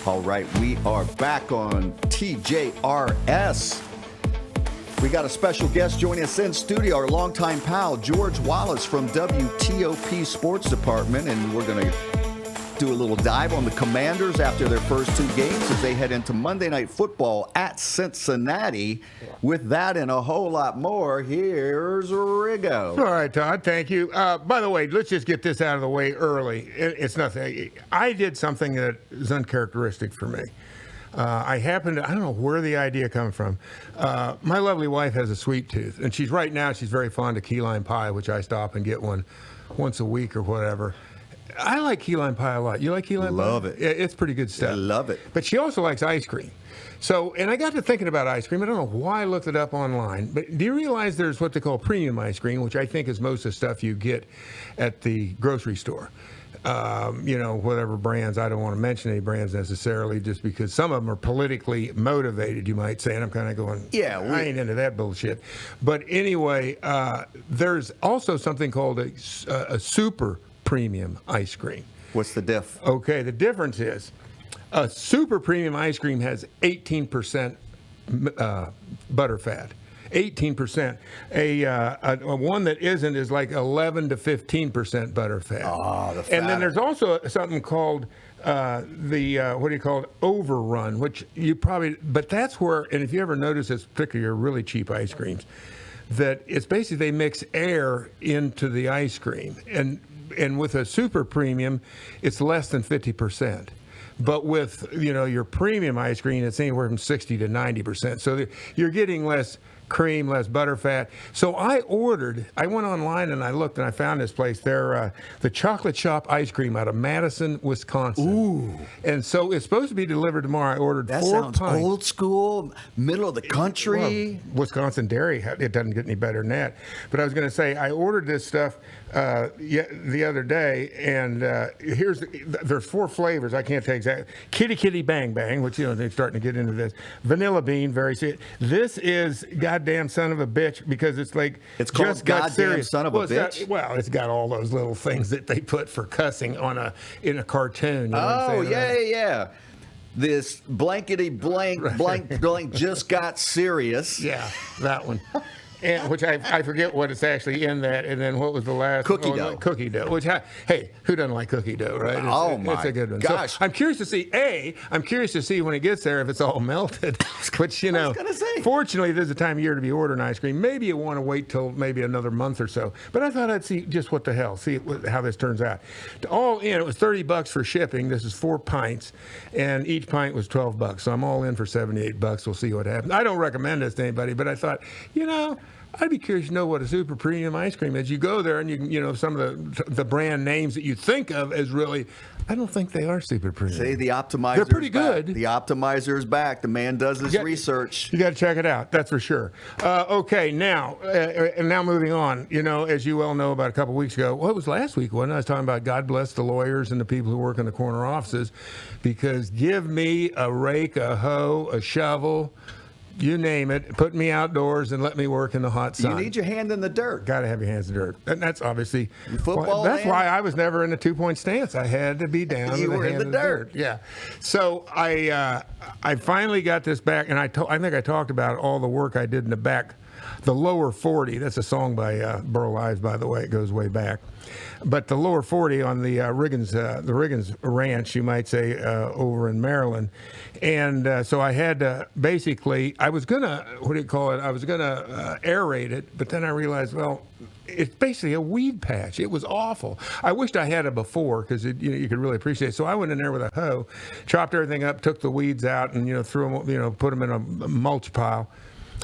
All right, we are back on TJRS. We got a special guest joining us in studio, our longtime pal, George Wallace from WTOP Sports Department, and we're going to do a little dive on the Commanders after their first two games as they head into Monday Night Football at Cincinnati. With that and a whole lot more, here's Riggo. All right, Todd, thank you. By the way, let's just get this out of the way early. It's nothing. I did something that is uncharacteristic for me. I don't know where the idea comes from. My lovely wife has a sweet tooth, and she's very fond of key lime pie, which I stop and get one once a week or whatever. I like key lime pie a lot. You like key lime pie? Love it. It's pretty good stuff. I love it. But she also likes ice cream. So, and I got to thinking about ice cream. I don't know why I looked it up online, but do you realize there's what they call premium ice cream, which I think is most of the stuff you get at the grocery store? Whatever brands. I don't want to mention any brands necessarily, just because some of them are politically motivated, you might say, and I'm kind of going, I ain't into that bullshit. But anyway, there's also something called a super premium ice cream. What's the diff? Okay, the difference is a super premium ice cream has 18% butterfat. 18%. A one that isn't is like 11 to 15% butterfat. Oh, the fat. And then there's also something called overrun, which you probably, but that's where, and if you ever notice this, particularly your really cheap ice creams, that it's basically they mix air into the ice cream. And with a super premium, it's less than 50%. But with, your premium ice cream, it's anywhere from 60 to 90%. So you're getting less cream, less butterfat. So I went online and I looked and I found this place. They're the Chocolate Shop Ice Cream out of Madison, Wisconsin. Ooh. And so it's supposed to be delivered tomorrow. I ordered that 4 sounds pints. Old school, middle of the country. Well, Wisconsin dairy, it doesn't get any better than that. But I was going to say, I ordered this stuff the other day, and there's 4 flavors. I can't tell exactly. Kitty Bang Bang, which, they're starting to get into this. Vanilla Bean, very sweet. This is goddamn son of a bitch, because it's like it's called just goddamn serious. son of a bitch. It's got all those little things that they put for cussing in a cartoon. You know Oh, what I'm saying? yeah. This blankety blank just got serious. Yeah, that one. And, which I forget what it's actually in that, and then what was the last cookie dough? Cookie dough. Which hey, who doesn't like cookie dough, right? It's a good one. Gosh! So I'm curious to see when it gets there if it's all melted. Which I was gonna say. Fortunately, there's a time of year to be ordering ice cream. Maybe you want to wait till maybe another month or so. But I thought I'd see just what the hell, see how this turns out. All in, it was $30 for shipping. This is 4 pints, and each pint was $12. So I'm all in for $78. We'll see what happens. I don't recommend this to anybody, but I thought, I'd be curious to know what a super premium ice cream is. You go there and some of the brand names that you think of as really, I don't think they are super premium. See, the optimizer. They're pretty back. good. The optimizer is back. The man does his research. You got to check it out. That's for sure. Okay, now moving on. As you well know, about a couple weeks ago, it was last week, wasn't it? I was talking about God bless the lawyers and the people who work in the corner offices, because give me a rake, a hoe, a shovel, you name it, put me outdoors and let me work in the hot sun. You need your hand in the dirt. Got to have your hands in the dirt. And that's obviously football. That's why I was never in a 2-point stance. I had to be down you with were the hand in the dirt. Yeah. So I finally got this back, and I think I talked about all the work I did in the back. The Lower 40, that's a song by Burl Ives, by the way. It goes way back. But the Lower 40 on the Riggins Ranch, you might say, over in Maryland. And so I had to basically, I was going to, I was going to aerate it, but then I realized, it's basically a weed patch. It was awful. I wished I had it before, because you could really appreciate it. So I went in there with a hoe, chopped everything up, took the weeds out, and threw them, put them in a mulch pile,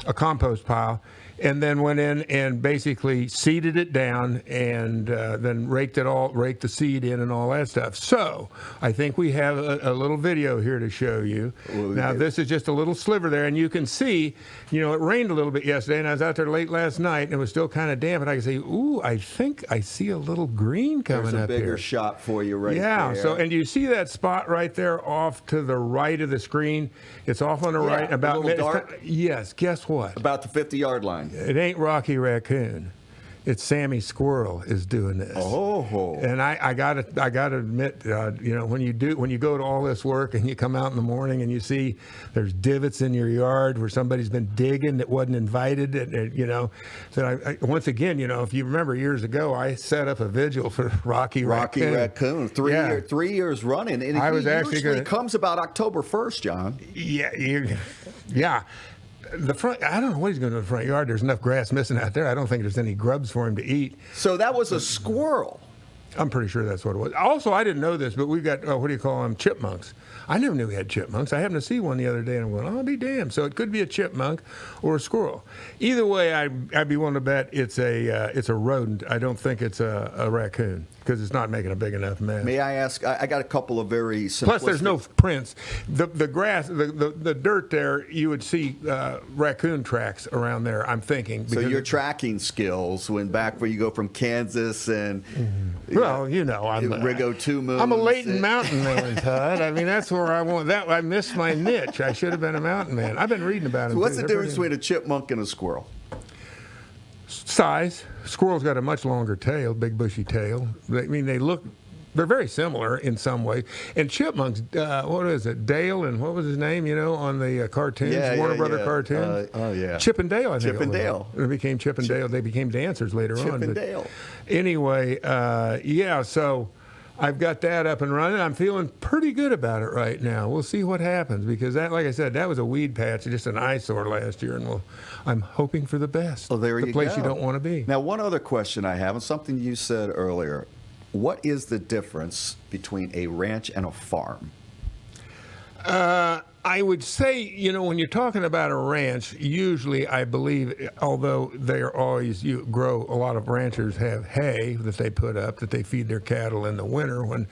a compost pile, and then went in and basically seeded it down, and then raked the seed in and all that stuff. So I think we have a little video here to show you. Now, this is just a little sliver there, and you can see, it rained a little bit yesterday, and I was out there late last night, and it was still kind of damp, and I can say, ooh, I think I see a little green coming up here. There's a bigger shot for you right there. Yeah, so, and you see that spot right there off to the right of the screen? It's off on the right. About a little dark? Yes, guess what? About the 50-yard line. It ain't Rocky Raccoon. It's Sammy Squirrel is doing this. Oh. And I gotta admit, when you go to all this work and you come out in the morning and you see there's divots in your yard where somebody's been digging that wasn't invited, that once again, if you remember years ago, I set up a vigil for Rocky Raccoon. 3 years running, and I was usually comes about October 1st, John. Yeah. The front, I don't know what he's going to do in the front yard. There's enough grass missing out there. I don't think there's any grubs for him to eat. So that was a squirrel. I'm pretty sure that's what it was. Also, I didn't know this, but we've got, what do you call them, chipmunks. I never knew we had chipmunks. I happened to see one the other day, and I'm going, I'll be damned. So it could be a chipmunk or a squirrel. Either way, I'd be willing to bet it's a rodent. I don't think it's a raccoon because it's not making a big enough mess. May I ask, I got a couple of very simplistic... Plus, there's no prints. The grass, the dirt there, you would see raccoon tracks around there, I'm thinking. So your tracking skills, back where you go from Kansas and... Well, I'm Riggo 2 Moons. I'm a Leighton Mountain man, Todd. I mean, that's where I want that. I missed my niche. I should have been a mountain man. I've been reading about it. So what's the difference between a chipmunk and a squirrel? Size. Squirrel's got a much longer tail, big bushy tail. They're very similar in some ways. And chipmunks, what is it? Dale and what was his name? On the cartoons, Warner Brother cartoons. Chip and Dale. I think Chip and Dale. It became Chip and Dale. They became dancers later on. Chip and Dale. Anyway, So I've got that up and running. I'm feeling pretty good about it right now. We'll see what happens because that, like I said, that was a weed patch, just an eyesore last year, and I'm hoping for the best. Oh, there you go. The place you don't want to be. Now, one other question I have, and something you said earlier. What is the difference between a ranch and a farm? I would say, when you're talking about a ranch, usually I believe, although they are always, a lot of ranchers have hay that they put up that they feed their cattle in the winter when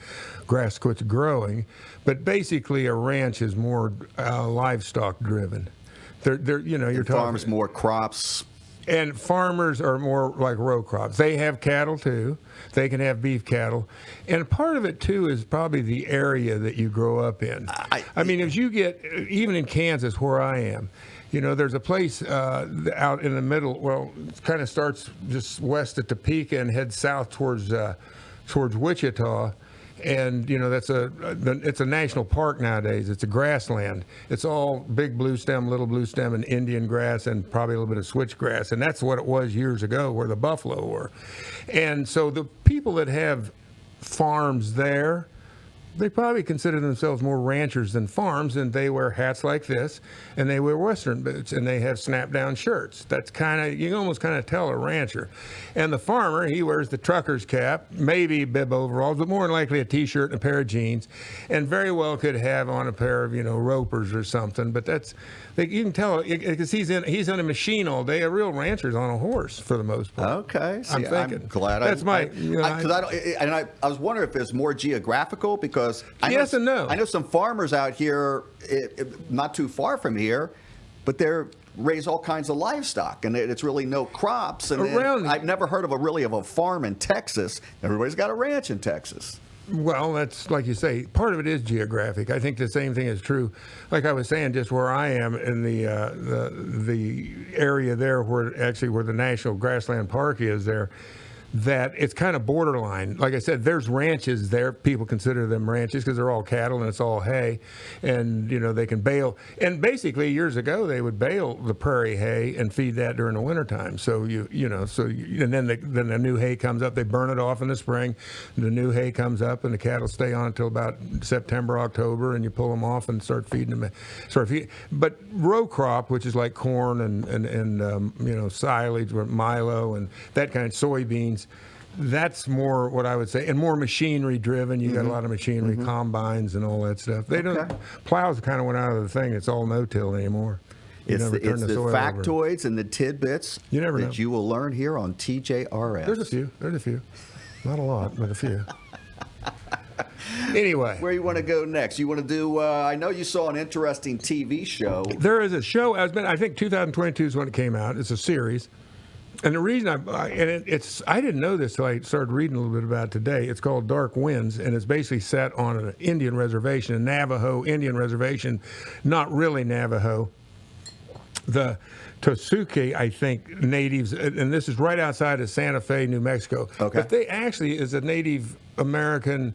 grass quits growing. But basically, a ranch is more livestock driven. You're talking farms more crops. And farmers are more like row crops. They have cattle too. They can have beef cattle. And part of it too is probably the area that you grow up in. I mean, if you get, even in Kansas where I am, there's a place out in the middle, well, it kind of starts just west of Topeka and heads south towards Wichita. And it's a national park nowadays. It's a grassland. It's all big blue stem, little blue stem, and Indian grass, and probably a little bit of switchgrass. And that's what it was years ago, where the buffalo were. And so the people that have farms there, they probably consider themselves more ranchers than farms, and they wear hats like this, and they wear Western boots, and they have snap-down shirts. That's you can almost kind of tell a rancher. And the farmer, he wears the trucker's cap, maybe bib overalls, but more than likely a T-shirt and a pair of jeans, and very well could have on a pair of, ropers or something. But you can tell because he's in a machine all day. A real rancher's on a horse for the most part. Okay, I'm thinking. I'm glad. That's I was wondering if it's more geographical because yes and no. I know some farmers out here, not too far from here, but they're raise all kinds of livestock, and it's really no crops. And I've never heard of a farm in Texas. Everybody's got a ranch in Texas. Well, that's like you say. Part of it is geographic. I think the same thing is true. Like I was saying, just where I am in the area there, where the National Grassland Park is there. That it's kind of borderline. Like I said, there's ranches there. People consider them ranches because they're all cattle and it's all hay, and they can bale. And basically, years ago, they would bale the prairie hay and feed that during the wintertime. So and then the new hay comes up. They burn it off in the spring. The new hay comes up, and the cattle stay on until about September, October, and you pull them off and start feeding them. But row crop, which is like corn and silage, or milo, and that kind of soybeans. That's more what I would say, and more machinery driven. You got a lot of machinery, combines, and all that stuff. Plows kind of went out of the thing. It's all no-till anymore. It's the factoids and the tidbits that you will learn here on TJRS. There's a few. Not a lot, but a few. Anyway. Where you want to go next? You want to do, I know you saw an interesting TV show. There is a show, I think 2022 is when it came out. It's a series. And the reason I didn't know this till I started reading a little bit about it today. It's called Dark Winds, and it's basically set on an Indian reservation, a Navajo Indian reservation, not really Navajo. the Tosuke, I think, natives, and this is right outside of Santa Fe, New Mexico. Okay. But they actually is a Native American,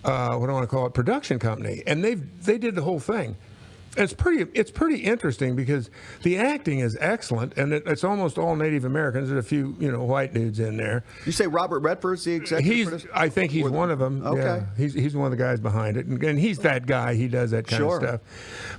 what do I want to call it, production company, and they did the whole thing. And it's pretty interesting because the acting is excellent, and it's almost all Native Americans and a few white dudes in there. You say Robert Redford's the executive producer? I think he's one of them. Okay. Yeah. He's one of the guys behind it, and he's that guy. He does that kind of stuff.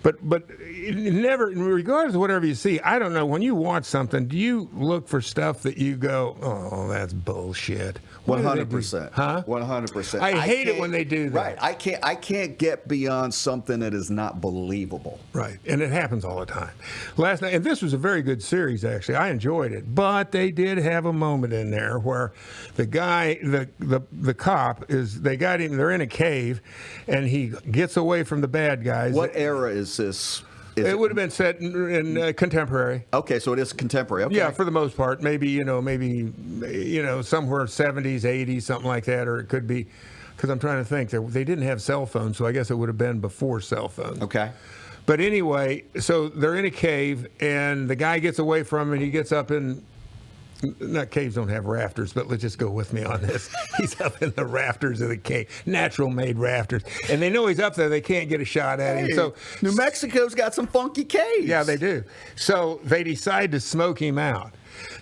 But it never, regardless of whatever you see, I don't know. When you watch something, do you look for stuff that you go, "Oh, that's bullshit"? 100%. Huh? 100%. I hate it when they do that. Right. I can't get beyond something that is not believable. Right, and it happens all the time. Last night, and this was a very good series, actually. I enjoyed it, but they did have a moment in there where the guy, the cop, they got him. They're in a cave, and he gets away from the bad guys. What era is this? It would have been set in contemporary. Okay, so it is contemporary. Okay. Yeah, for the most part. Maybe somewhere 70s, 80s, something like that, or it could be. Because I'm trying to think, they didn't have cell phones, so I guess it would have been before cell phones. Okay. But anyway, so they're in a cave, and the guy gets away from him, and he gets up in. Not caves don't have rafters, but let's just go with me on this. He's up in the rafters of the cave, natural-made rafters, and they know he's up there. They can't get a shot at him. So New Mexico's got some funky caves. Yeah, they do. So they decide to smoke him out.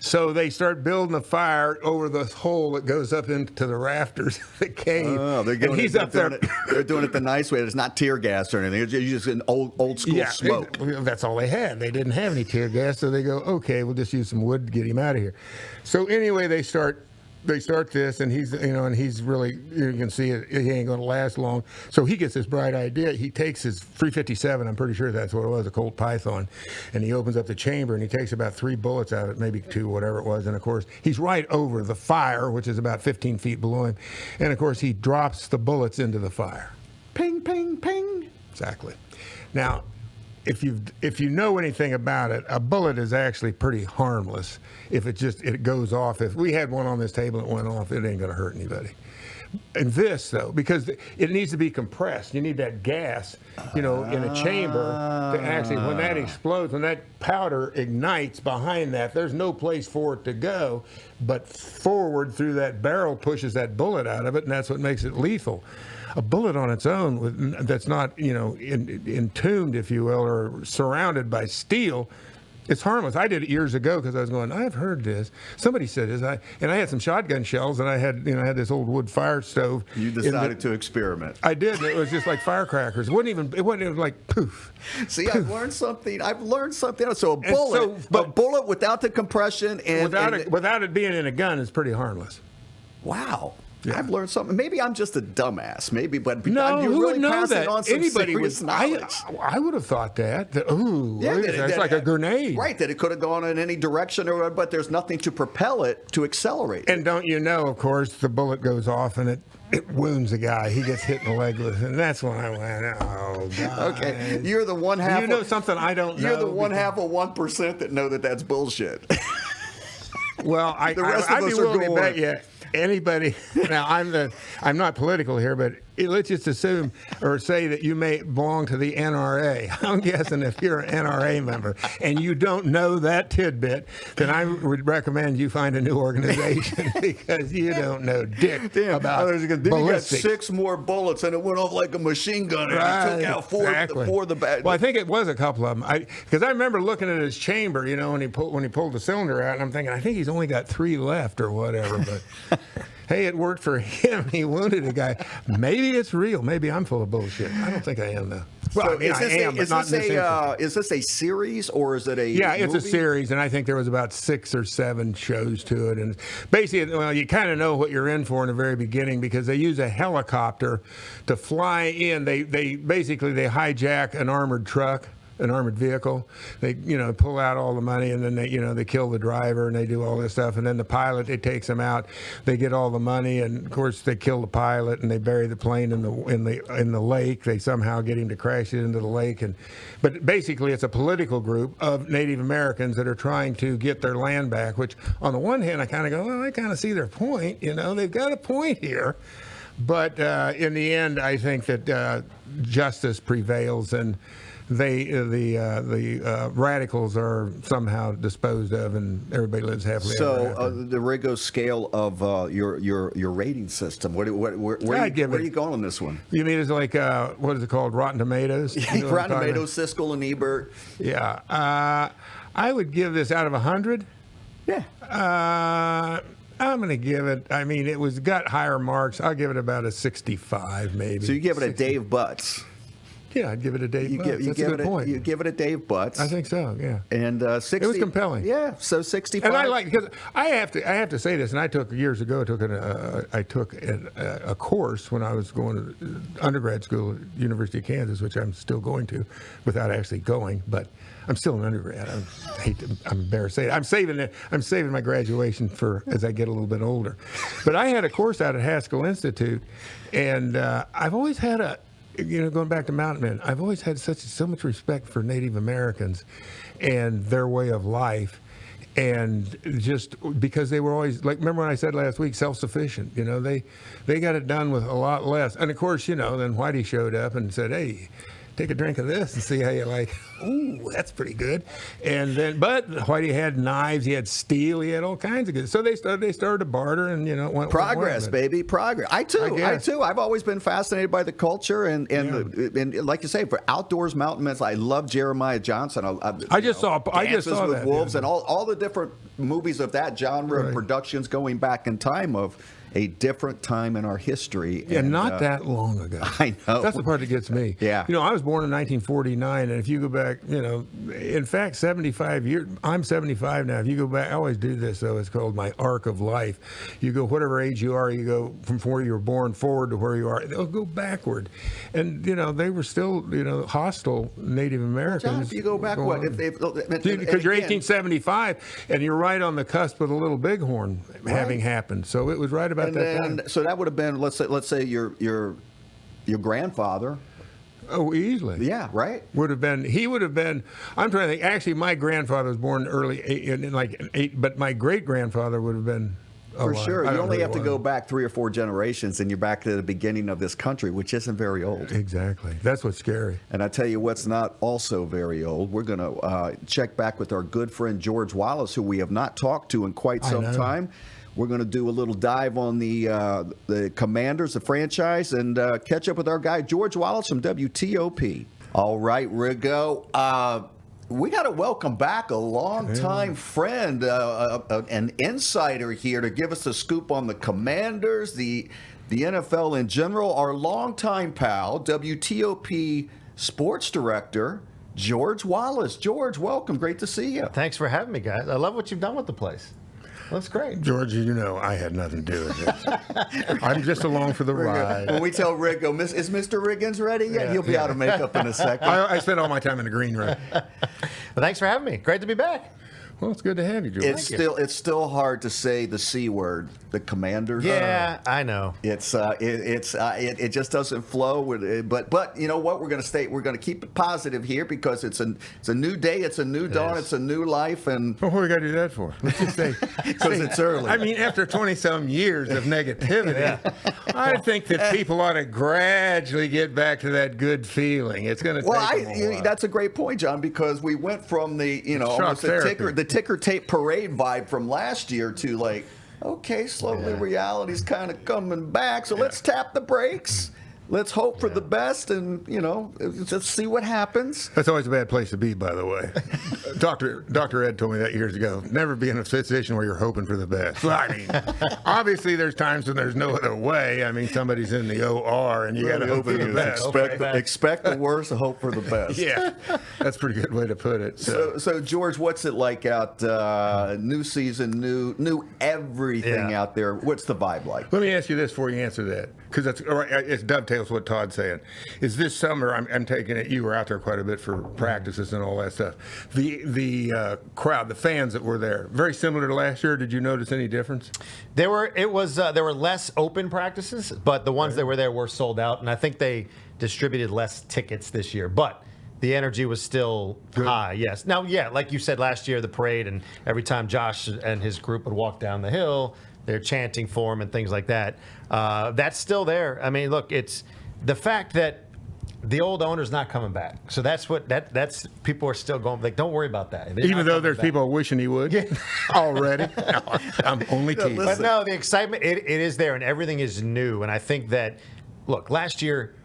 So they start building a fire over the hole that goes up into the rafters of the cave. Oh, and he's up there. They're doing it the nice way. It's not tear gas or anything. It's just an old school smoke. That's all they had. They didn't have any tear gas, so they go, okay, we'll just use some wood to get him out of here. So anyway, they start this, and he's really, you can see it, he ain't going to last long. So he gets this bright idea. He takes his 357, I'm pretty sure that's what it was, a Colt Python, and he opens up the chamber, and he takes about 3 bullets out of it, maybe 2, whatever it was. And of course, he's right over the fire, which is about 15 feet below him. And of course, he drops the bullets into the fire. Ping, ping, ping. Exactly. Now, if you know anything about it, a bullet is actually pretty harmless. If it goes off. If we had one on this table and it went off, it ain't going to hurt anybody. And this, though, because it needs to be compressed. You need that gas, in a chamber to actually, when that explodes, when that powder ignites behind that, there's no place for it to go, but forward through that barrel pushes that bullet out of it, and that's what makes it lethal. A bullet on its own that's not, entombed, if you will, or surrounded by steel, it's harmless. I did it years ago because I was going, I've heard this. Somebody said this. And I had some shotgun shells, and I had this old wood fire stove. You decided to experiment. I did. It was just like firecrackers. It wasn't even like poof. See, poof. I've learned something else. So a bullet without the compression and without it being in a gun is pretty harmless. Wow. Yeah. I've learned something. Maybe I'm just a dumbass. Maybe, but no, you're who really would know passing that? on some Anybody serious would. knowledge. I would have thought that. That's like a grenade. Right, that it could have gone in any direction, but there's nothing to propel it to accelerate. And don't you know, of course, the bullet goes off and it wounds a guy. He gets hit in the leg with it. And that's when I went, oh, God. Okay, you're the one half. You know something I don't know. You're the one half of 1% that know that that's bullshit. Well, I'd be willing to bet you anybody. Now, I'm not political here, but let's just assume or say that you may belong to the NRA. I'm guessing if you're an NRA member and you don't know that tidbit, then I would recommend you find a new organization because you don't know dick about ballistics. Then you got 6 more bullets and it went off like a machine gun and he took out four of the bad. Well, I think it was a couple of them. Because I remember looking at his chamber, when he pulled the cylinder out, and I'm thinking, I think he's only got 3 left or whatever. But hey, it worked for him. He wounded a guy. Maybe it's real. Maybe I'm full of bullshit. I don't think I am, though. Well, so is this a series or is it a Yeah, it's movie? a series, and I think there was about 6 or 7 shows to it. And basically, you kind of know what you're in for in the very beginning because they use a helicopter to fly in. They hijack an armored truck. An armored vehicle. They, pull out all the money, and then they kill the driver, and they do all this stuff. And then the pilot, it takes them out. They get all the money, and of course they kill the pilot, and they bury the plane in the lake. They somehow get him to crash it into the lake. But basically, it's a political group of Native Americans that are trying to get their land back. Which, on the one hand, I kind of go, well, I kind of see their point. They've got a point here. But in the end, I think that justice prevails, and the radicals are somehow disposed of, and everybody lives happily ever after. So the Riggo scale of your rating system. Where are you going on this one? You mean it's like what is it called? Rotten Tomatoes. You know Rotten Tomatoes, Siskel and Ebert. Yeah, I would give this out of 100. Yeah. I'm going to give it. I mean, it got higher marks. I'll give it about a 65, maybe. So you give it 60. a Dave Butts. Yeah, I'd give it a Dave Butts. That's a good point. You give it a Dave Butts. I think so. Yeah. And 60. It was compelling. Yeah. So 65. And I like, because I have to say this, and I took years ago. I took a course when I was going to undergrad school at University of Kansas, which I'm still going to, without actually going, but I'm still an undergrad. I'm embarrassed to say it. I'm saving my graduation for as I get a little bit older. But I had a course out at Haskell Institute, and I've always had going back to Mountain Men, I've always had so much respect for Native Americans and their way of life, and just because they were always, like, remember when I said last week, self-sufficient. They got it done with a lot less. And of course, then Whitey showed up and said, "Hey, take a drink of this and see how you like." Ooh, that's pretty good. And then, but Whitey had knives, he had steel, he had all kinds of good. So they started to barter, and it went progress, baby, progress. I too. I've always been fascinated by the culture and like you say, for outdoors mountain men. I love Jeremiah Johnson. I just saw with Wolves, yeah. and all the different movies of that genre and productions going back in time of a different time in our history. Yeah, and not that long ago. I know. That's the part that gets me. Yeah. I was born in 1949, and if you go back, in fact, 75 years, I'm 75 now. If you go back, I always do this, though. It's called my arc of life. You go whatever age you are, you go from where you were born forward to where you are. They'll go backward. And, they were still, hostile Native Americans. John, if you go back, because you're 1875, and you're right on the cusp of the Little Bighorn having happened. So it was right about so that would have been, let's say your grandfather. Oh, easily. Yeah, right. He would have been. I'm trying to think. Actually, my grandfather was born but my great grandfather would have been. For sure. You only have to go back 3 or 4 generations, and you're back to the beginning of this country, which isn't very old. Exactly. That's what's scary. And I tell you what's not also very old. We're going to check back with our good friend George Wallace, who we have not talked to in quite some time. We're going to do a little dive on the Commanders, the franchise, and catch up with our guy, George Wallace from WTOP. All right, Riggo. We got to welcome back a longtime friend, an insider here to give us a scoop on the Commanders, the NFL in general, our longtime pal, WTOP sports director, George Wallace. George, welcome. Great to see you. Thanks for having me, guys. I love what you've done with the place. That's great. George, I had nothing to do with this. I'm just along for the ride. When we tell Riggo, is Mr. Riggins ready yet? Yeah, he'll be out of makeup in a second. I spent all my time in the green room. Well, thanks for having me. Great to be back. Well, it's good to have you, George. It's still hard to say the C word, the Commanders. Yeah, I know. It just doesn't flow. But you know what? We're going to keep it positive here because it's a new day, it's a new dawn, it's a new life, and what do we got to do that for? Let's just say because it's early. I mean, after 20-some years of negativity, I think that people ought to gradually get back to that good feeling. It's going to take them a while. That's a great point, John, because we went from almost the ticker tape parade vibe from last year to okay, slowly reality's kind of coming back, so let's tap the brakes. Let's hope for the best, and let's see what happens. That's always a bad place to be, by the way. Dr. Ed told me that years ago. Never be in a situation where you're hoping for the best. Well, I mean, obviously there's times when there's no other way. I mean, somebody's in the OR, and you got to hope for the best. Expect the worst, hope for the best. Yeah, that's a pretty good way to put it. So George, what's it like out? New season, new everything out there. What's the vibe like? Let me ask you this before you answer that, because it's dovetails what Todd's saying. Is this summer? I'm taking it. You were out there quite a bit for practices and all that stuff. The crowd, the fans that were there, very similar to last year. Did you notice any difference? There were less open practices, but the ones that were there were sold out, and I think they distributed less tickets this year. But the energy was still high. Yes. Now, like you said last year, the parade, and every time Josh and his group would walk down the hill, they're chanting for him and things like that. That's still there. I mean, look, it's the fact that the old owner's not coming back. So that's that's people are still going like, don't worry about that. Even though there's people wishing he would already. No, I'm only teasing. But no, the excitement it is there, and everything is new. And I think that, look, last year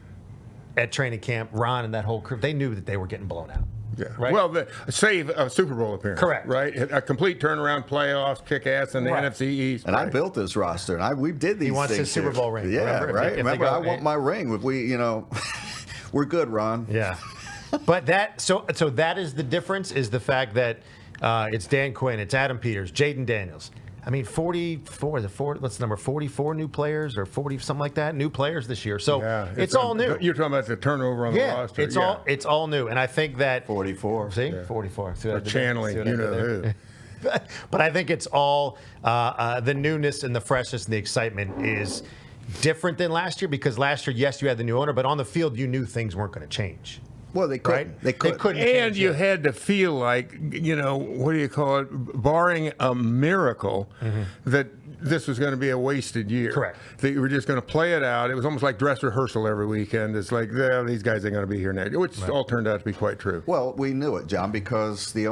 at training camp, Ron and that whole crew, they knew that they were getting blown out. Yeah. Right? Well, save a Super Bowl appearance. Correct. Right? A complete turnaround, playoffs, kick ass in the Right. NFC East. And right. I built this roster, and we did these. He wants things his Super here. Bowl ring. Yeah, Remember? right. If they Remember, go- I want my ring. If we, we're good, Ron. Yeah. But that so that is the difference, is the fact that it's Dan Quinn, it's Adam Peters, Jaden Daniels. I mean, 44, what's the number, 44 new players or 40, something like that, new players this year. So Yeah, it's all new. You're talking about the turnover on the roster. It's all new. And I think that 44. See? 44. See what I Or did there? channeling, See what I you did know there? who. But I think it's all the newness and the freshness and the excitement is different than last year, because last year, yes, you had the new owner, but on the field, you knew things weren't going to change. Well, they couldn't. Right? They couldn't. And change you it. had to feel like, what do you call it? Barring a miracle, that this was going to be a wasted year. Correct. That you were just going to play it out. It was almost like dress rehearsal every weekend. It's like, these guys ain't going to be here next year, which all turned out to be quite true. Well, we knew it, John, because the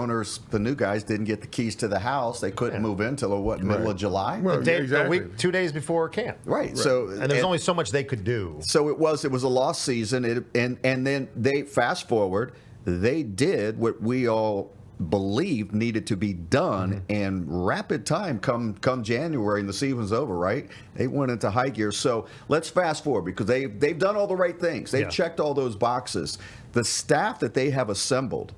new guys didn't get the keys to the house. They couldn't move in till middle of July. Well, The exactly. week, 2 days before camp. Right. So And there's only so much they could do. So it was a lost season, and then they fast forward. They did what we all believed needed to be done in rapid time. Come January, and the season's over. Right? They went into high gear. So let's fast forward, because they've done all the right things. They've checked all those boxes. The staff that they have assembled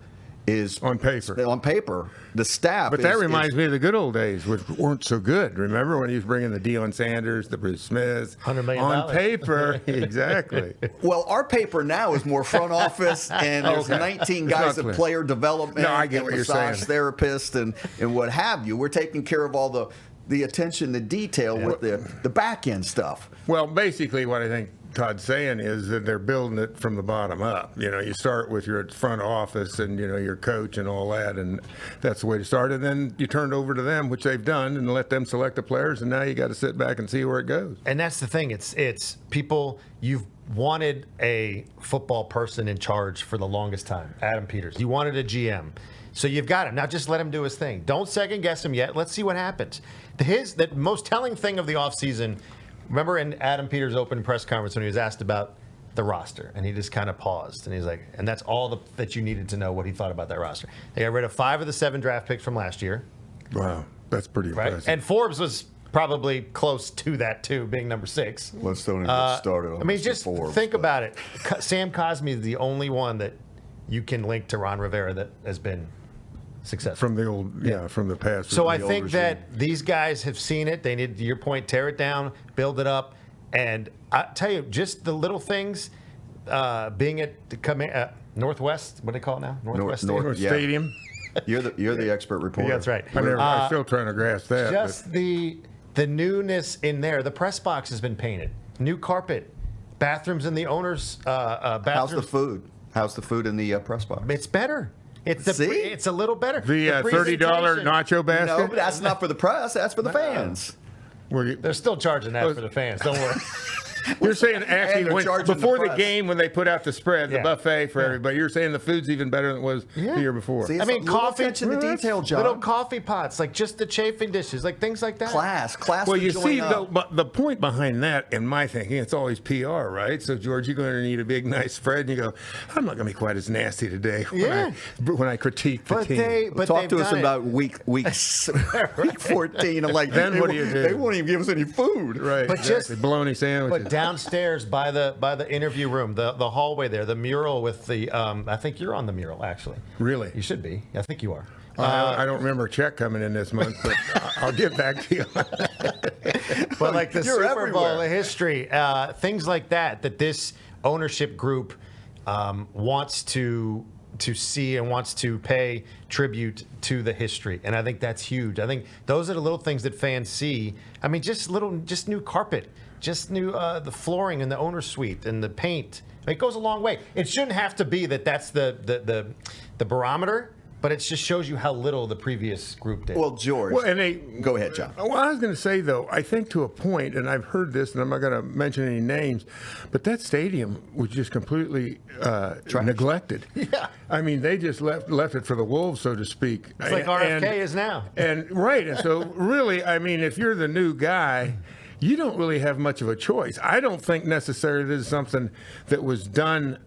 is On paper. On paper, the staff. But that reminds me of the good old days, which weren't so good. Remember when he was bringing the Deion Sanders, the Bruce Smiths? $100 million. On paper, exactly. Well, our paper now is more front office, and there's Okay. 19 It's guys not of clear. player development, No, I get and what you're massage saying. therapists, and what have you. We're taking care of all the attention to detail with the back end stuff. Well, basically, what I think Todd's saying is that they're building it from the bottom up. You start with your front office and, your coach and all that, and that's the way to start. And then you turn it over to them, which they've done, and let them select the players, and now you got to sit back and see where it goes. And that's the thing. It's people, you've wanted a football person in charge for the longest time. Adam Peters. You wanted a GM. So you've got him. Now just let him do his thing. Don't second guess him yet. Let's see what happens. The most telling thing of the offseason, remember in Adam Peters' open press conference when he was asked about the roster, and he just kind of paused, and he's like, and that's all that you needed to know what he thought about that roster. They got rid of 5 of the 7 draft picks from last year. Wow, that's pretty Right? impressive. And Forbes was probably close to that too, being number 6. Let's don't even get started on I mean, Mr. just Forbes, think but- about it. Sam Cosmi is the only one that you can link to Ron Rivera that has been successful. from the old, from the past. So the I old think regime. that these guys have seen it. They need, to your point, tear it down, build it up, and I tell you, just the little things. Being at the Northwest, what do they call it now? Northwest Stadium? Or Yeah. stadium. You're the expert reporter. Yeah, that's right. I'm still trying to grasp that. Just the newness in there. The press box has been painted. New carpet. Bathrooms in the owner's How's bathrooms. the food? How's the food in the press box? It's better. See? It's a little better. the $30 presentation- nacho basket. No, but that's not for the press. That's for the fans. They're still charging that for the fans. Don't worry. You're saying actually they're charging before the the press. game when they put out the spread, the Yeah. buffet for everybody, you're saying the food's even better than it was the year before. See, I mean, it's a little coffee, attention to detail, John. little coffee pots, like just the chafing dishes, like things like that. Class Well, to you join see, up. the point behind that, in my thinking, it's always PR, right? So, George, you're going to need a big, nice spread, and you go, I'm not going to be quite as nasty today when I critique the But team. Talk they've to us done it. about week 14. I'm like, Then what do you do? They won't even give us any food. Right, But exactly. just- bologna sandwiches. But downstairs by the interview room, the hallway there, the mural with the I think you're on the mural actually. Really? You should be. I think you are. I don't remember a check coming in this month, but I'll get back to you. But like the You're Super Bowl, everywhere. the history, things like that this ownership group wants to see and wants to pay tribute to the history, and I think that's huge. I think those are the little things that fans see. I mean, just new carpet, just new the flooring in the owner's suite and the paint. It goes a long way. It shouldn't have to be that's the barometer. but it just shows you how little the previous group did. Well, George, go ahead, John. Well, I was going to say, though, I think to a point, and I've heard this, and I'm not going to mention any names, but that stadium was just completely neglected. Yeah. I mean, they just left it for the wolves, so to speak. It's like RFK is now. And so really, I mean, if you're the new guy, you don't really have much of a choice. I don't think necessarily this is something that was done,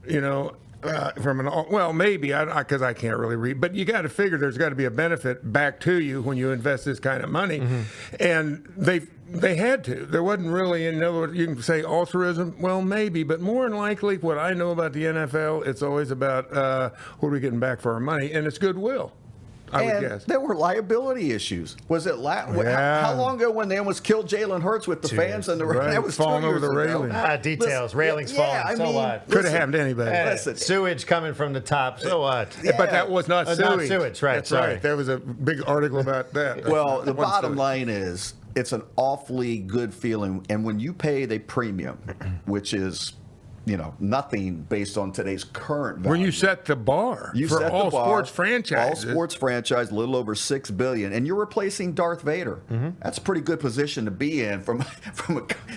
from maybe because I can't really read, but you got to figure there's got to be a benefit back to you when you invest this kind of money, and they had to. There wasn't really, in other words, you can say altruism. Well, maybe, but more than likely, what I know about the NFL, it's always about what are we getting back for our money, and it's goodwill. I would guess. There were liability issues. Was it how long ago when they almost killed Jalen Hurts with the fans and the that was falling over the railing? Details, railings falling. So what? Could have happened to anybody. Listen, sewage coming from the top. So what? But that was not sewage. Not sewage, right? That's right. There was a big article about that. Well, the bottom line is it's an awfully good feeling, and when you pay the premium, which is nothing based on today's current value. When you set the bar for all sports franchises. All sports franchise, a little over $6 billion, and you're replacing Darth Vader. That's a pretty good position to be in from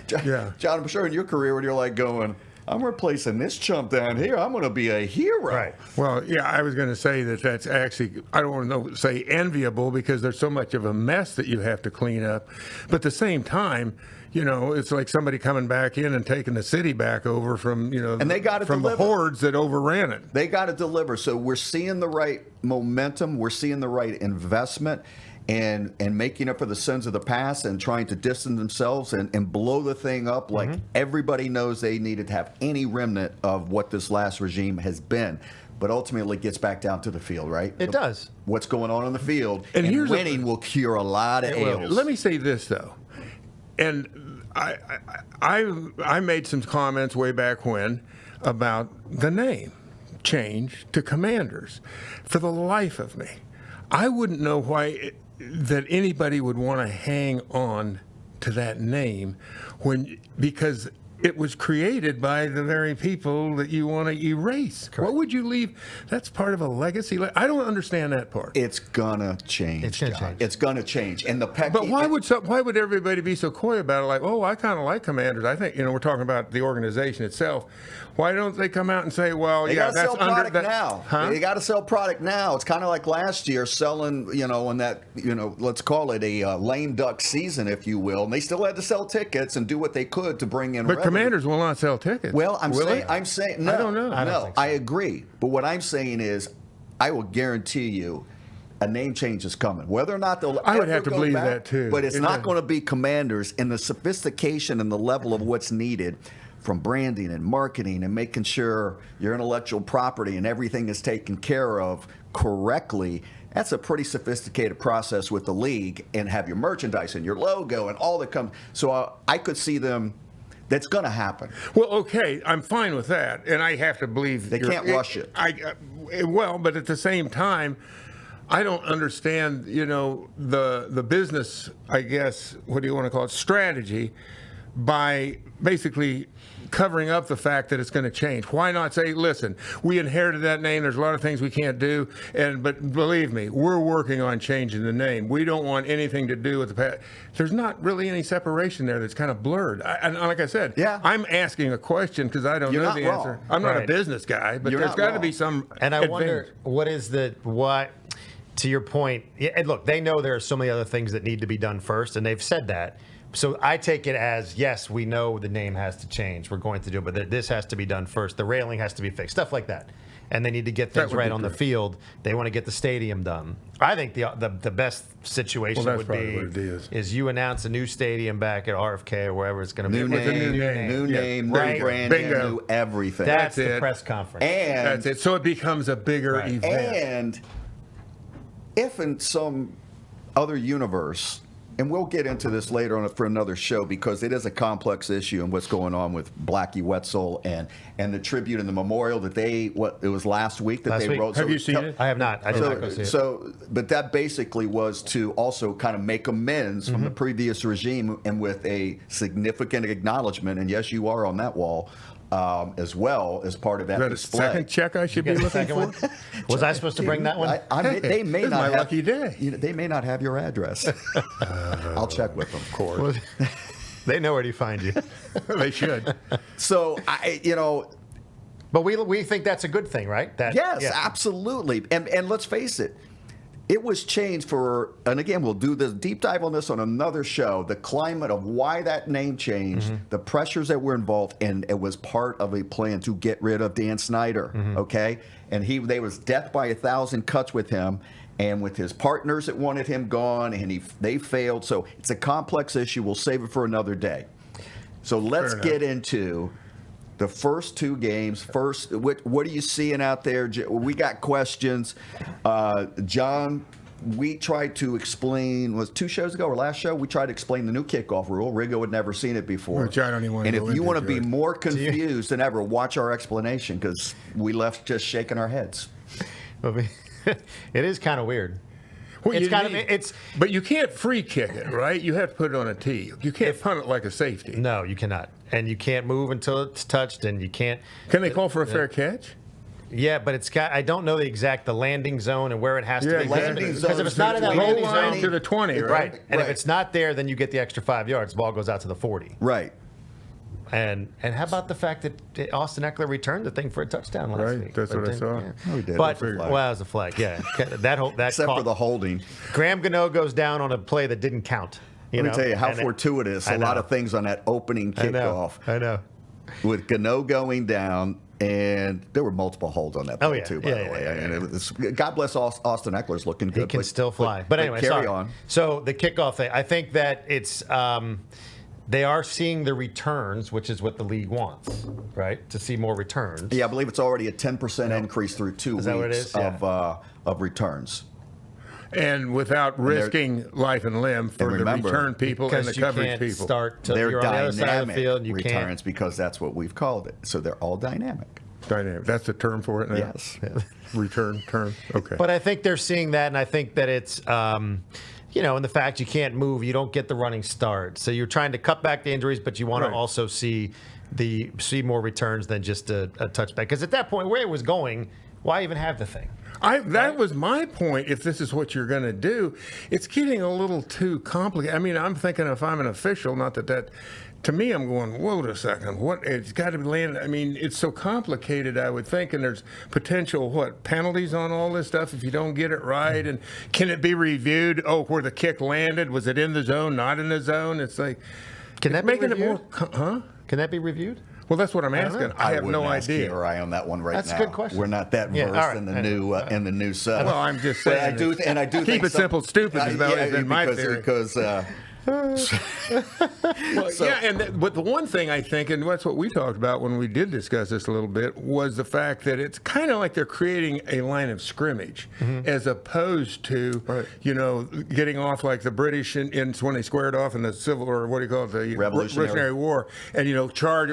John, I'm sure in your career when you're like going, I'm replacing this chump down here. I'm going to be a hero. Right. Well, yeah, I was going to say that's actually, I don't want to say enviable because there's so much of a mess that you have to clean up. But at the same time, it's like somebody coming back in and taking the city back over from, and they got from the hordes that overran it. They got to deliver. So we're seeing the right momentum. We're seeing the right investment and making up for the sins of the past and trying to distance themselves and blow the thing up like everybody knows they needed to have any remnant of what this last regime has been. But ultimately, it gets back down to the field, right? It does. What's going on the field. And winning will cure a lot of ails. Let me say this, though. And I made some comments way back when about the name change to Commanders. For the life of me, I wouldn't know why that anybody would want to hang on to that name because it was created by the very people that you want to erase. Correct. What would you leave? That's part of a legacy. I don't understand that part. It's gonna change. It's gonna change. And but why would everybody be so coy about it? Like, I kind of like Commanders. I think we're talking about the organization itself. Why don't they come out and say, well, they that's sell under product that now. Huh? They got to sell product now. It's kind of like last year selling, in that, let's call it a lame duck season, if you will. And they still had to sell tickets and do what they could to bring in revenue. Commanders will not sell tickets. Well, I'm saying no. I don't know. No, I agree. But what I'm saying is, I will guarantee you, a name change is coming. Whether or not they'll I would have to believe back, that too. But it's not going to be Commanders in the sophistication and the level of what's needed from branding and marketing and making sure your intellectual property and everything is taken care of correctly. That's a pretty sophisticated process with the league, and have your merchandise and your logo and all that comes. So I could see them. That's going to happen. Well, okay, I'm fine with that, and I have to believe they can't rush it. But at the same time, I don't understand, the business, I guess, what do you want to call it, strategy, by basically covering up the fact that it's going to change. Why not say, listen, we inherited that name. There's a lot of things we can't do. But believe me, we're working on changing the name. We don't want anything to do with the past. There's not really any separation there that's kind of blurred. And like I said, I'm asking a question because I don't know the answer. I'm not a business guy, but there's got to be some And I advantage. wonder, to your point, and look, they know there are so many other things that need to be done first, and they've said that. So I take it as, yes, we know the name has to change. We're going to do it, but this has to be done first. The railing has to be fixed, stuff like that. And they need to get things right on the field. They want to get the stadium done. I think the best situation would be is you announce a new stadium back at RFK or wherever it's going to be. New name, new branding, new everything. That's the press conference. And that's it. So it becomes a bigger event. And if in some other universe, and we'll get into this later on for another show because it is a complex issue and what's going on with Blackie Wetzel and the tribute and the memorial that it was last week that they wrote. Have you seen it? I have not. I did not go see it. But that basically was to also kind of make amends from the previous regime and with a significant acknowledgement, and yes, you are on that wall, as well as part of that Is that display. a second check I should be Get the looking second for? one? Was I supposed to bring that one? They may This is not my have, lucky day. They may not have your address. I'll check with them. Of course. They know where to find you. They should. So But we think that's a good thing, right? yes, absolutely. And let's face it. It was changed for, and again, we'll do this deep dive on this on another show, the climate of why that name changed, the pressures that were involved, and it was part of a plan to get rid of Dan Snyder, okay? And they was death by 1,000 cuts with him, and with his partners that wanted him gone, and they failed. So it's a complex issue. We'll save it for another day. So let's get into the first two games. First, what are you seeing out there? We got questions. John, we tried to explain, was 2 shows ago or last show, we tried to explain the new kickoff rule. Riggo had never seen it before. Which I don't even want to And go if you into, want to be George. more confused than ever, watch our explanation, because we left just shaking our heads. It is kind of weird. Well, It's but you can't free kick it, right? You have to put it on a tee. You can't punt it like a safety. No, you cannot. And you can't move until it's touched, and you can't. Can they call for a fair catch? Yeah, but it's got. I don't know the landing zone and where it has to be. landing Because if it's not in that Goal landing line zone, to the 20, right? right. And if Right. it's not there, then you get the extra 5 yards. Ball goes out to the 40. Right. And how about the fact that Austin Eckler returned the thing for a touchdown last Right, week? that's But what I then- saw. yeah. Oh, he did. But It was a flag. well, it was a flag. Yeah, that Except for caught- the holding. Graham Gano goes down on a play that didn't count. Let me tell you how And fortuitous I a lot know. of things on that opening I kickoff. know. I know. With Gano going down, and there were multiple holds on that play yeah. too, by Yeah, the way. yeah, And it was, God bless Austin Eckler's looking good. He can still fly. But anyway, carry sorry. on. So the kickoff thing, I think that it's they are seeing the returns, which is what the league wants, right? To see more returns. Yeah, I believe it's already a 10% increase through 2 Is that what it weeks is? Yeah. of returns. And without risking life and limb for the remember, return people and Because the you coverage can't people. start till They're you're on the other side of the dynamic field. And you returns can't. because that's what we've called it. So they're all dynamic. Dynamic. That's the term for it now? Yes. Return term. Okay. But I think they're seeing that, and I think that it's, and the fact you can't move, you don't get the running start. So you're trying to cut back the injuries, but you want Right. to also see more returns than just a touchback. Because at that point, where it was going, why even have the thing? That was my point. If this is what you're going to do, it's getting a little too complicated. I mean, I'm thinking if I'm an official, not that. To me, I'm going, whoa, a second. What? It's got to be landed. I mean, it's so complicated, I would think, and there's potential, penalties on all this stuff if you don't get it right. And can it be reviewed? Oh, where the kick landed, was it in the zone, not in the zone? It's like, Can that be making it more, reviewed? Can that be reviewed? Well, that's what I'm don't asking. know. I have wouldn't no ask idea. you or I on that one right That's now. a good question. We're not that Yeah, versed all right. in the new sub. Well, I'm just But saying. I do keep think it simple, stupid is about it in my theory. Because Well, but the one thing I think, and that's what we talked about when we did discuss this a little bit, was the fact that it's kind of like they're creating a line of scrimmage, as opposed to, getting off like the British in when they squared off in the Civil, or what do you call it, the Revolutionary War, and charge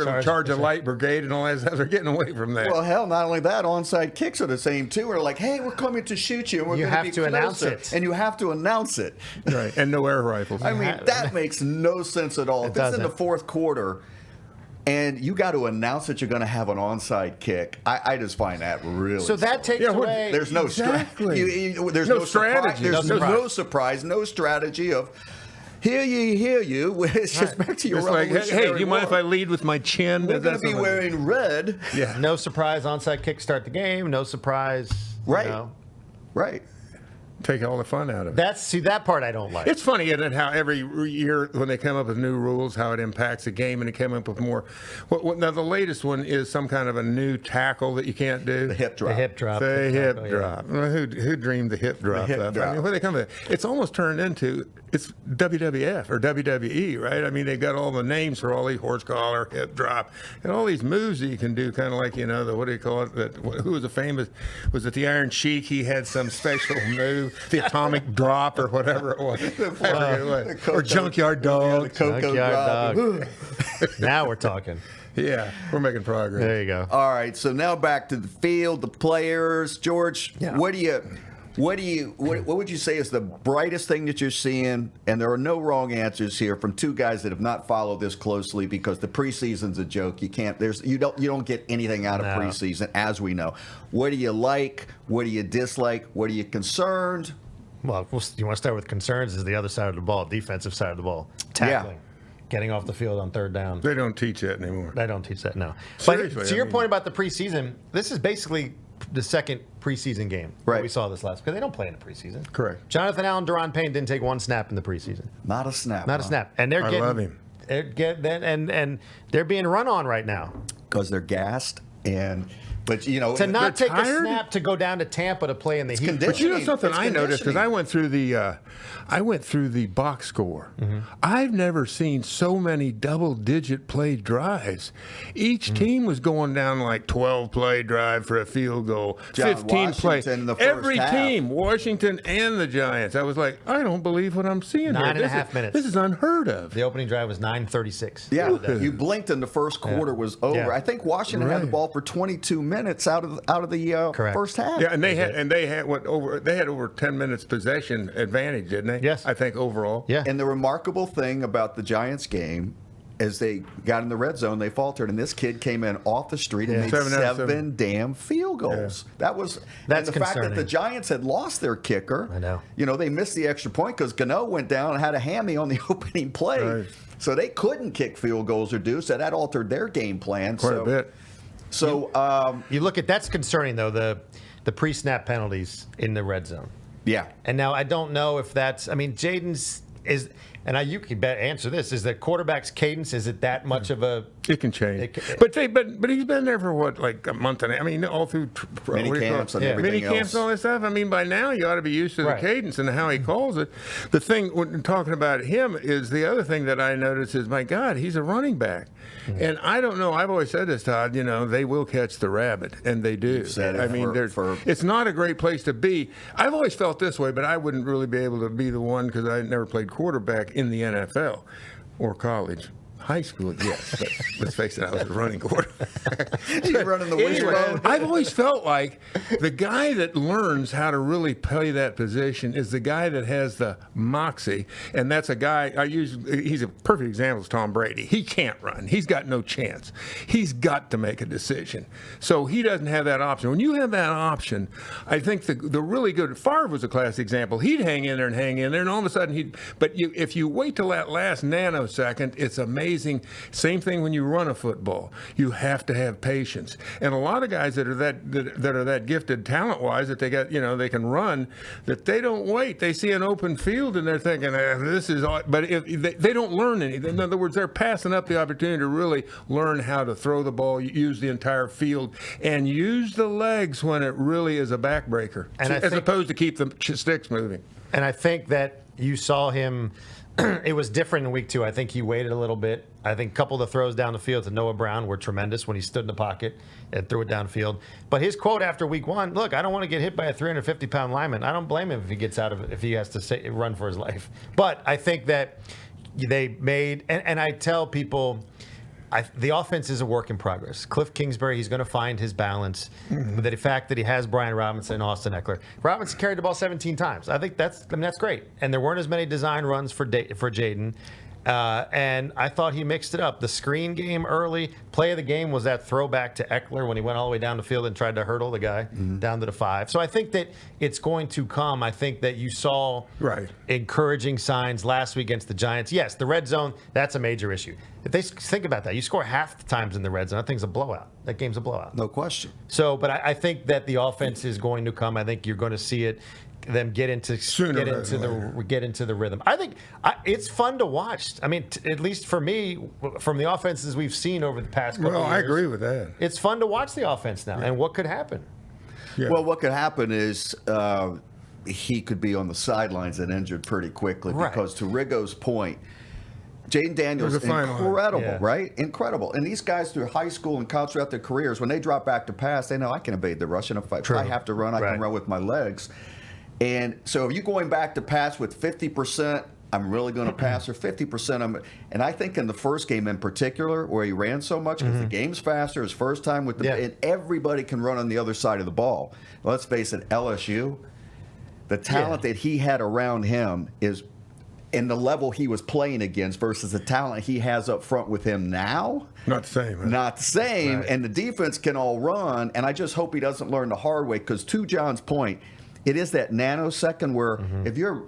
a light brigade and all that stuff. They're getting away from that. well, hell, not only that, onside kicks are the same too. We're like, hey, we're coming to shoot you, and we're You going have be to announce closer. it. And you have to announce it. Right, and no air rifles. I mean, that makes no sense at all. If it's in the doesn't. fourth quarter and you got to announce that you're going to have an onside kick, I just find that really So that silly. takes away. There's no Exactly. there's No no strategy. There's No no surprise, no strategy of hear you. It's just back to your It's like, Revolutionary hey, do you mind if War. I lead with my chin? We're going That's to be something- wearing red. Yeah. No surprise, onside kick start the game. No surprise. Right. Right. Take all the fun out of it. That part I don't like. It's funny, isn't it, how every year when they come up with new rules, how it impacts the game, and they come up with more. Now, the latest one is some kind of a new tackle that you can't do. The hip drop. The hip drop. The hip Tackle, yeah. drop. Well, who dreamed the hip drop? hip stuff? I drop. mean, where they come from? It's almost turned into it's WWF or WWE, right? I mean, they got all the names for all these horse collar, hip drop, and all these moves that you can do, kind of like the what do you call it? Who was a famous? Was it the Iron Sheik? He had some special move, the atomic drop or whatever it was. I forget what it was. Or Junkyard Dog. The Coco Junkyard drop. Dog. Now we're talking. Yeah, we're making progress. There you go. All right, so now back to the field, the players. George, Yeah. what do you? What would you say is the brightest thing that you're seeing? And there are no wrong answers here from two guys that have not followed this closely, because the preseason's a joke. You don't get anything out of preseason, as we know. What do you like? What do you dislike? What are you concerned? Well, you want to start with concerns is the other side of the ball, defensive side of the ball, tackling. Yeah. Getting off the field on third down. They don't teach that anymore. They don't teach that, no. Seriously, But to your point about the preseason, this is basically the second preseason game. Right. We saw this last, because they don't play in the preseason. Correct. Jonathan Allen, Deron Payne didn't take one snap in the preseason. Not a snap. Not a snap. And they're I getting, love him. And they're being run on right now. Because they're gassed. But, you know, To not they're take a tired? snap to go down to Tampa to play in the Heat. But you know something It's I noticed, because I went through the box score. Mm-hmm. I've never seen so many double-digit play drives. Each team was going down like 12-play drive for a field goal, John, 15 play. Washington in the first Every half. team, Washington and the Giants. I was like, I don't believe what I'm seeing Nine here. and a half minutes. This is unheard of. The opening drive was 9:36. Yeah, you blinked and the first quarter was over. Yeah. I think Washington had the Right. ball for 22 minutes out of the Correct. first half. Yeah, and they had over 10 minutes possession advantage, didn't they? Yes. I think overall. Yeah. And the remarkable thing about the Giants game, as they got in the red zone, they faltered, and this kid came in off the street and made 7 out of 7. seven damn field goals. That's and the fact that concerning. the Giants had lost their kicker. I know. You know, they missed the extra point because Gano went down and had a hammy on the opening play. Right. So they couldn't kick field goals or do, so that altered their game plan. Quite a bit. So, You look at, that's concerning, though, the pre-snap penalties in the red zone. yeah. And now I don't know if that's, I mean, Jaden's is, and you can answer this, is the quarterback's cadence, is it that much of a... It can change, but he's been there for what, like a month and I mean, all through Mini camps and everything mini camps else. and all that stuff. I mean, by now you ought to be used to the Right. cadence and how he calls it. The thing when talking about him is the other thing that I noticed is, my God, he's a running back, and I don't know. I've always said this, Todd. You know, they will catch the rabbit, and they do. said it I mean, it's not a great place to be. I've always felt this way, but I wouldn't really be able to be the one because I never played quarterback in the NFL or college. High school, yes, but let's face it, I was a running quarterback. You're running the wishbone. I've always felt like the guy that learns how to really play that position is the guy that has the moxie, and that's a guy he's a perfect example is Tom Brady. He can't run. He's got no chance. He's got to make a decision. So he doesn't have that option. When you have that option, I think the really good, Favre was a classic example. He'd hang in there, and all of a sudden if you wait till that last nanosecond, it's amazing. Same thing when you run a football. You have to have patience. And a lot of guys that are that gifted talent-wise, that they got, they can run, that they don't wait. They see an open field and they're thinking, this is all. But if they don't learn anything. In other words, they're passing up the opportunity to really learn how to throw the ball, use the entire field, and use the legs when it really is a backbreaker, as opposed to keep the sticks moving. And I think that you saw him. It was different in week 2. I think he waited a little bit. I think a couple of the throws down the field to Noah Brown were tremendous when he stood in the pocket and threw it downfield. But his quote after week 1, look, I don't want to get hit by a 350-pound lineman. I don't blame him if he gets out of it, if he has to run for his life. But I think that they made, and I tell people, the offense is a work in progress. Cliff Kingsbury, he's going to find his balance. With the fact that he has Brian Robinson and Austin Eckler. Robinson carried the ball 17 times. I think that's great. And there weren't as many design runs for Jaden. And I thought he mixed it up. The screen game early, play of the game was that throwback to Eckler when he went all the way down the field and tried to hurdle the guy down to the 5. So I think that it's going to come. I think that you saw encouraging signs last week against the Giants. Yes, the red zone, that's a major issue. If they think about that, you score half the times in the red zone, that thing's a blowout. That game's a blowout. No question. So, but I think that the offense is going to come. I think you're going to see it. Them get into the rhythm. I think it's fun to watch. I mean, at least for me, from the offenses we've seen over the past couple of years. Well, I agree with that. It's fun to watch the offense now, and what could happen. Yeah. Well, what could happen is he could be on the sidelines and injured pretty quickly because, to Riggo's point, Jaden Daniels, incredible, right? Incredible. And these guys through high school and college throughout their careers, when they drop back to pass, they know I can evade the rush, and if I have to run, I can run with my legs. And so if you're going back to pass with 50%, I'm really going to pass, or 50%. And I think in the first game in particular, where he ran so much, because the game's faster, his first time with and everybody can run on the other side of the ball. Let's face it, LSU, the talent that he had around him is, and the level he was playing against versus the talent he has up front with him now. Not the same. Right? Not the same. Right. And the defense can all run. And I just hope he doesn't learn the hard way, because to John's point, it is that nanosecond where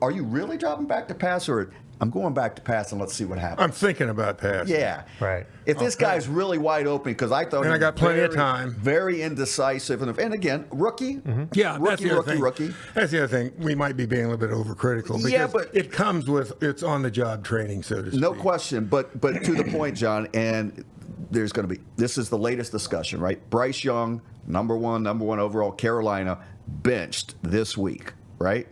are you really dropping back to pass, or I'm going back to pass and let's see what happens. I'm thinking about pass. Yeah. Right. If this guy's really wide open, because I thought And I got plenty of time. Very indecisive. And again, rookie. Yeah, that's the other thing. Rookie. That's the other thing. We might be being a little bit overcritical because Yeah, but- it comes with it's on the job training, so to speak. No question. But to the point, John, and there's going to be, this is the latest discussion, right? Bryce Young, number one overall, Carolina, benched this week, right?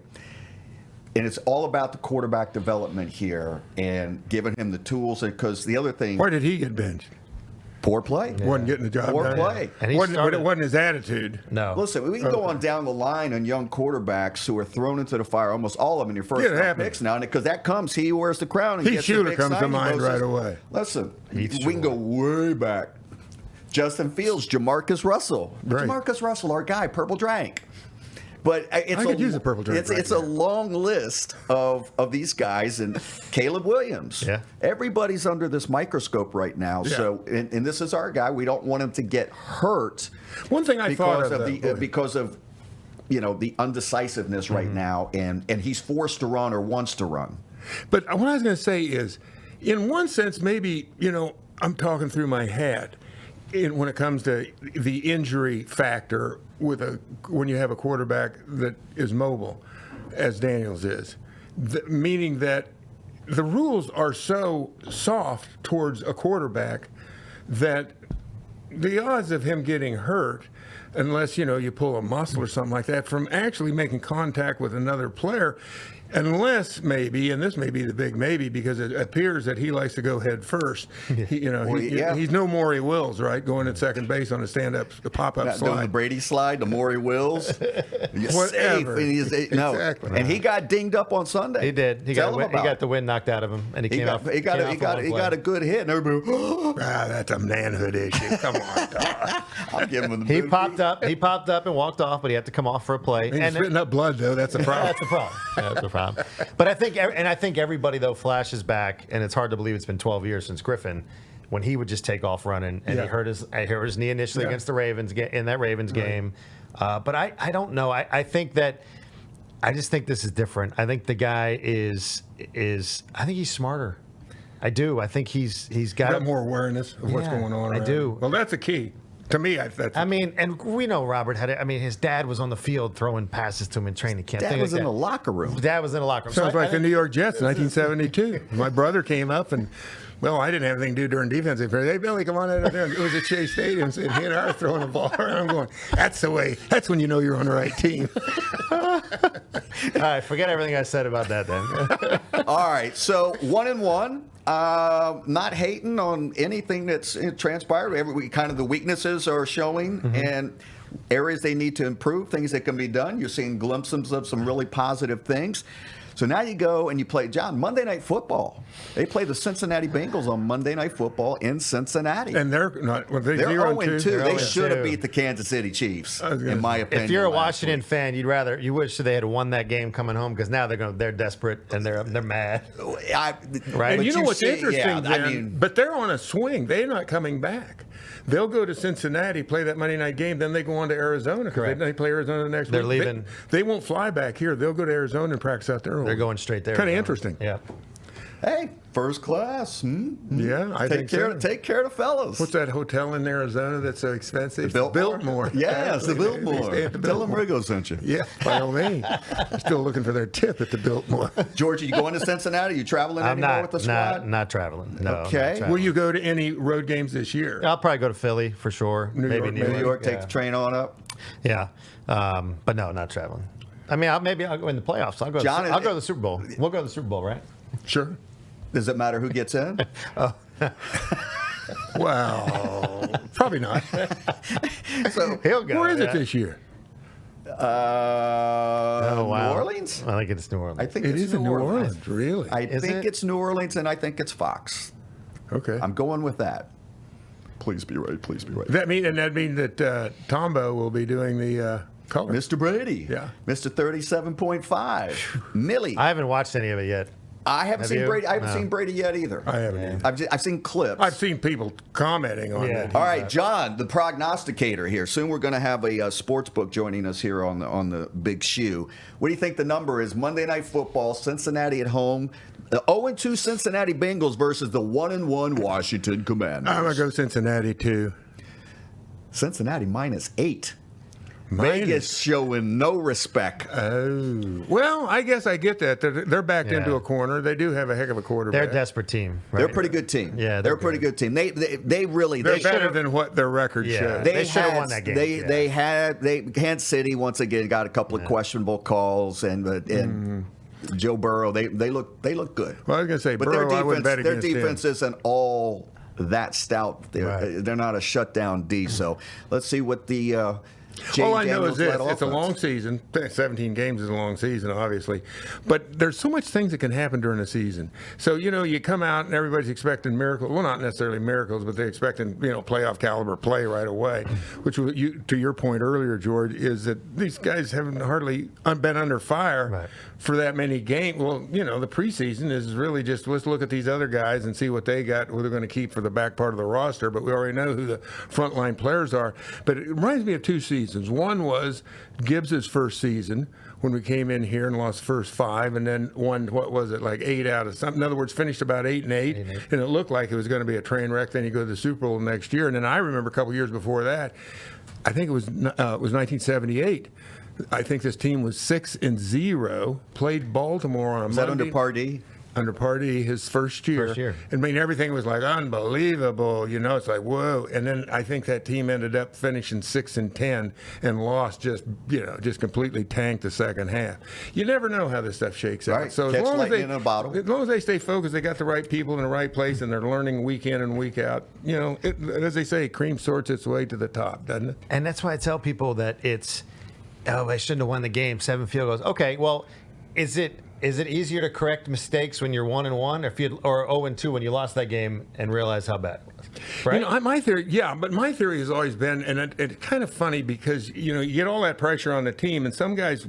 And it's all about the quarterback development here and giving him the tools. Because the other thing, Why did he get benched? poor play. Wasn't getting the job Poor done. play. And he But it started. wasn't his attitude. No. Listen, we can go on down the line on young quarterbacks who are thrown into the fire, almost all of them in your first Yeah, it round happens. picks now, because that comes, he wears the crown. And Heath gets the Schuler big comes to signing mind bonuses. right away. Listen, Heath we can go way back. Justin Fields, Jamarcus Russell. Right. Jamarcus Russell, our guy, purple drank. But it's I could use a purple drink It's, right it's a now. long list of these guys, and Caleb Williams. Yeah. Everybody's under this microscope right now. Yeah. So, and this is our guy. We don't want him to get hurt One thing I thought because of, of though, because of the undecisiveness right now, and he's forced to run or wants to run. But what I was going to say is, in one sense, maybe, I'm talking through my head when it comes to the injury factor when you have a quarterback that is mobile, as Daniels is, meaning that the rules are so soft towards a quarterback that the odds of him getting hurt, unless you pull a muscle or something like that, from actually making contact with another player, unless maybe, and this may be the big maybe, because it appears that he likes to go head first. He's no Maury Wills, right? Going at second base on a stand-up, pop-up Not doing the slide. Brady slide, the Maury Wills. You're Whatever. safe. No. Exactly. And he got dinged up on Sunday. He did. He Tell got, him he about got it. the wind knocked out of him, and he He came got, off. he got, came a, he off got, one he play. got a good hit, and everybody. That's a manhood issue. Come on, Todd. I'll give him the He boot. popped up. He popped up and walked off, but he had to come off for a play. He's spitting up blood, though. That's a problem. That's the problem. That's the problem. But I think everybody though flashes back, and it's hard to believe it's been 12 years since Griffin, when he would just take off running, and Yeah. he hurt his knee initially against the Ravens in that Ravens game. But I don't know. I think that I just think this is different. I think the guy is I think he's smarter. I do. I think he's Got more awareness of what's Yeah, going on. I around do. him. Well, that's a key. To me, that's I mean, and we know Robert had it. I mean, his dad was on the field throwing passes to him in training camp. Dad things was like in that. the locker room. Dad was in the locker room. sounds So I like the think- New York Jets in 1972. My brother came up and, well, I didn't have anything to do during defensive period. Hey, Billy, come on out there. It was at Shea Stadium, and he and I were throwing the ball around. I'm going, that's the way. That's when you know you're on the right team. All right, forget everything I said about that then. All right, so 1-1. Not hating on anything that's transpired. Kind of the weaknesses are showing, and areas they need to improve, things that can be done. You're seeing glimpses of some really positive things. So now you go and you play, John, Monday Night Football. They play the Cincinnati Bengals on Monday Night Football in Cincinnati. And they're not. Well, they're They're 0-2. 0-2. They 0-2. should have beat the Kansas City Chiefs, was gonna in my say. opinion. If you're a last Washington week. fan, you wish they had won that game coming home, because now they're desperate and they're mad. Right. And But you know what's see- interesting, yeah, I Jen? mean, But they're on a swing. They're not coming back. They'll go to Cincinnati, play that Monday night game, then they go on to Arizona because Correct. they play Arizona the next They're week. leaving. They won't fly back here. They'll go to Arizona and practice out there. They're going straight there. Kind of interesting. Yeah. hey, first class. Yeah, I think so. Take care of the fellas. What's that hotel in Arizona that's so expensive? Biltmore? Yeah, it's the Biltmore. Stay at the Tell them Biltmore. Riggo sent you. Yeah, by all means. I'm still looking for their tip at the Biltmore. George, you going to Cincinnati? You traveling I'm anymore with the squad? not traveling. No. I'm not Okay. traveling. Will you go to any road games this year? I'll probably go to Philly for sure. New maybe York, New York. New York, take yeah. the train on up. Yeah. But no, not traveling. I mean, maybe I'll go in the playoffs. I'll go. John, I'll go to the Super Bowl. We'll go to the Super Bowl, right? Sure. Does it matter who gets in? Well, probably not. So, He'll go. Where is it yeah. this year? Oh, wow. New Orleans? I think it's New Orleans. I think It it's is in New Orleans, really. I Is think it? it's New Orleans, and I think it's Fox. Okay. I'm going with that. Please be right. Please be right. That mean that Tombo will be doing the color. Mr. Brady. Yeah. Mr. 37.5. Millie. I haven't watched any of it yet. I haven't Have seen you? Brady. I haven't No. seen Brady yet either. I haven't either. I've seen clips. I've seen people commenting on Yeah. it. All right, John, the prognosticator here. Soon we're going to have a sports book joining us here on the Big Shoe. What do you think the number is? Monday Night Football, Cincinnati at home. The 0-2 Cincinnati Bengals versus the 1-1 Washington Commanders. I'm going to go Cincinnati, too. Cincinnati -8. Minus. Vegas showing no respect. Oh. Well, I guess I get that. They're backed into a corner. They do have a heck of a quarterback. They're a desperate team. Right? They're a pretty good team. Yeah, they're a pretty good team. They really They're they better should've- than what their record Yeah. shows. They should've won that game. They had Kansas City once again got a couple of questionable calls and Joe Burrow. They look good. Well, I was going to say, But Burrow, I wouldn't bet their against defense him. isn't all that stout. They're not a shutdown D. So let's see what the. All I know is this: Daniels-led it's a long offense. season. 17 games is a long season, obviously, but there's so much things that can happen during a season. So you come out and everybody's expecting miracles. Well, not necessarily miracles, but they're expecting playoff caliber play right away. Which, to your point earlier, George, is that these guys haven't hardly been under fire for that many games. Well, the preseason is really just let's look at these other guys and see what they got, who they're going to keep for the back part of the roster. But we already know who the frontline players are. But it reminds me of two seasons. One was Gibbs's first season when we came in here and lost the first 5, and then won, what was it, like 8 out of something. In other words, finished about 8-8, and it looked like it was going to be a train wreck. Then you go to the Super Bowl next year. And then I remember a couple years before that, I think it was 1978. I think this team was 6-0, played Baltimore on a Was Monday. that under Pardee? Under Pardee, his first year. I mean, everything was like unbelievable. It's like, whoa. And then I think that team ended up finishing 6-10 and lost just completely tanked the second half. You never know how this stuff shakes out. Right. So Catch as long lightning in a bottle. as long as they stay focused, they got the right people in the right place, and they're learning week in and week out. As they say, cream sorts its way to the top, doesn't it? And that's why I tell people that it's, I shouldn't have won the game, 7 field goals. Okay, well, is it easier to correct mistakes when you're 1-1 or 0-2 when you lost that game and realize how bad it was? Right? My theory, but my theory has always been, and it's kind of funny because you get all that pressure on the team, and some guys,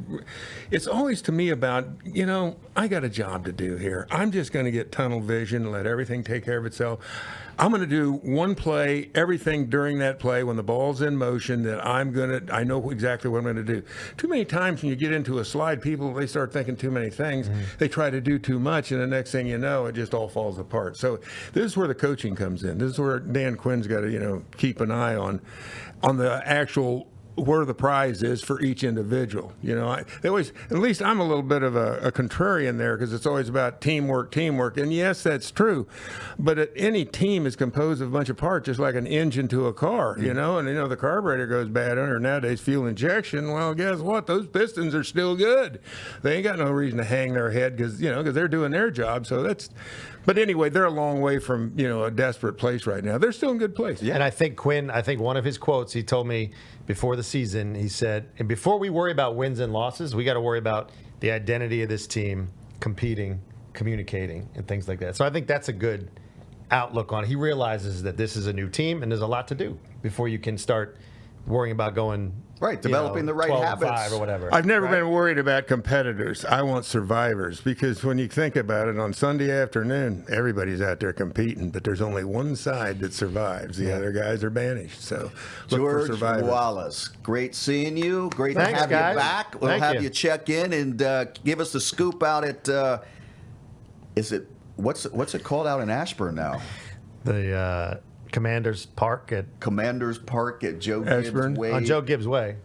it's always to me about I got a job to do here. I'm just going to get tunnel vision and let everything take care of itself. I'm going to do one play, everything during that play when the ball's in motion that I know exactly what I'm going to do. Too many times when you get into a slide, they start thinking too many things. They try to do too much, and the next thing you know, it just all falls apart. So this is where the coaching comes in. This is where Dan Quinn's got to, keep an eye on the actual where the prize is for each individual. They always, at least I'm a little bit of a contrarian there because it's always about teamwork. And yes, that's true. But any team is composed of a bunch of parts, just like an engine to a car, and the carburetor goes bad under nowadays fuel injection. Well, guess what? Those pistons are still good. They ain't got no reason to hang their head because they're doing their job. So but anyway, they're a long way from, a desperate place right now. They're still in good place. Yeah. And I think one of his quotes, he told me before the season, he said, and before we worry about wins and losses, we got to worry about the identity of this team, competing, communicating, and things like that. So I think that's a good outlook on it. He realizes that this is a new team and there's a lot to do before you can start worrying about going developing the right 12-5 habits or whatever. I've never been worried about competitors. I want survivors because when you think about it, on Sunday afternoon, everybody's out there competing, but there's only one side that survives. The other guys are banished. So look for George survivors. Wallace, great seeing you. Great Thanks, to have guys. you back. We'll Thank have you. you check in and give us the scoop out at. What's it called out in Ashburn now? The Commanders Park Commanders Park at Joe Ashburn? Gibbs Way. on Joe Gibbs Way.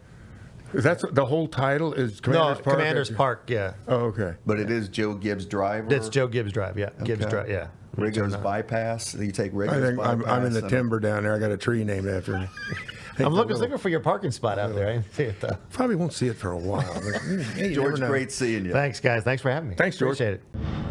That's the whole title is Commanders Park. Commanders Park, yeah. Oh, okay. But it is Joe Gibbs Drive. That's Joe Gibbs Drive, yeah. Gibbs Okay. Drive, yeah. Riggo's bypass. You take I Riggo's think bypass. I'm in the and- timber down there. I got a tree named after me. I'm looking for your parking spot out there. I didn't see it though. Probably won't see it for a while. But, hey, you George, never know. great seeing you. Thanks, guys. Thanks for having me. Thanks, George. Appreciate it.